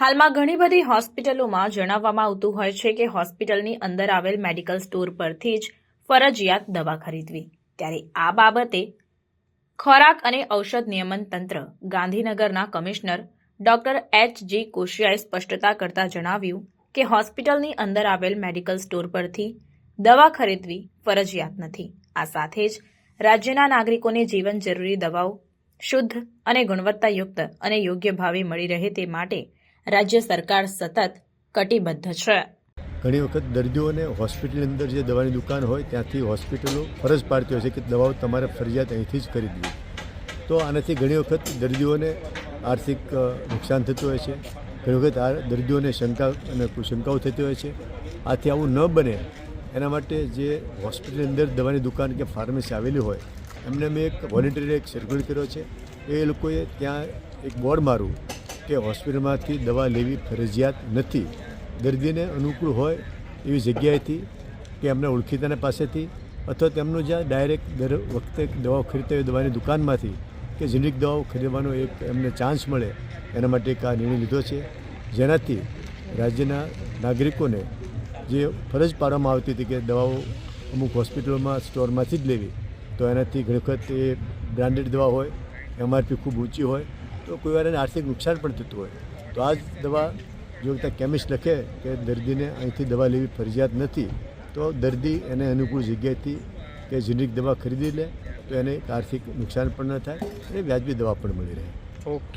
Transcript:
હાલમાં ઘણી બધી હોસ્પિટલોમાં જણાવવામાં આવતું હોય છે કે હોસ્પિટલની અંદર આવેલ મેડિકલ સ્ટોર પરથી જ ફરજિયાત દવા ખરીદવી। ત્યારે આ બાબતે ખોરાક અને ઔષધ નિયમન તંત્ર ગાંધીનગરના કમિશનર ડોક્ટર એચ.જી. કોશિયાએ સ્પષ્ટતા કરતા જણાવ્યું કે હોસ્પિટલની અંદર આવેલ મેડિકલ સ્ટોર પરથી દવા ખરીદવી ફરજિયાત નથી। આ સાથે જ રાજ્યના નાગરિકોને જીવન જરૂરી દવાઓ શુદ્ધ અને ગુણવત્તાયુક્ત અને યોગ્ય ભાવે મળી રહે તે માટે રાજ્ય સરકાર સતત કટિબદ્ધ છે। ઘણી વખત દર્દીઓને હોસ્પિટલની અંદર જે દવાની દુકાન હોય ત્યાંથી હોસ્પિટલો ફરજ પાડતી હોય છે કે દવાઓ તમારે ફરજિયાત અહીંથી જ ખરીદવી। તો આનાથી ઘણી વખત દર્દીઓને આર્થિક નુકસાન થતું હોય છે, ઘણી વખત આ દર્દીઓને શંકાઓ થતી હોય છે। આથી આવું ન બને એના માટે જે હોસ્પિટલની અંદર દવાની દુકાન કે ફાર્મસી આવેલી હોય એમને મેં એક વોલેન્ટરી એક સર્ક્યુલર કર્યો છે। એ લોકોએ ત્યાં એક બોર્ડ મારવું કે હોસ્પિટલમાંથી દવા લેવી ફરજિયાત નથી। દર્દીને અનુકૂળ હોય એવી જગ્યાએથી કે એમના ઓળખીતાના પાસેથી અથવા તેમનું જ્યાં ડાયરેક્ટ દર વખતે દવાઓ ખરીદતા હોય દવાની દુકાનમાંથી કે જેનેરિક દવાઓ ખરીદવાનો એક એમને ચાન્સ મળે એના માટે એક આ નિર્ણય લીધો છે, જેનાથી રાજ્યના નાગરિકોને જે ફરજ પાડવામાં આવતી હતી કે દવાઓ અમુક હોસ્પિટલોમાં સ્ટોરમાંથી જ લેવી, તો એનાથી ઘણી વખત એ બ્રાન્ડેડ દવા હોય, એમઆરપી ખૂબ ઊંચી હોય તો કોઈ વાર એને આર્થિક નુકસાન પણ થતું હોય। તો આ જ દવા જો ત્યાં કેમિસ્ટ લખે કે દર્દીને અહીંથી દવા લેવી ફરજિયાત નથી, તો દર્દી એને અનુકૂળ જગ્યાએથી કે જેનેરિક દવા ખરીદી લે તો એને આર્થિક નુકસાન પણ ન થાય અને વ્યાજબી દવા પણ મળી રહે। ઓકે।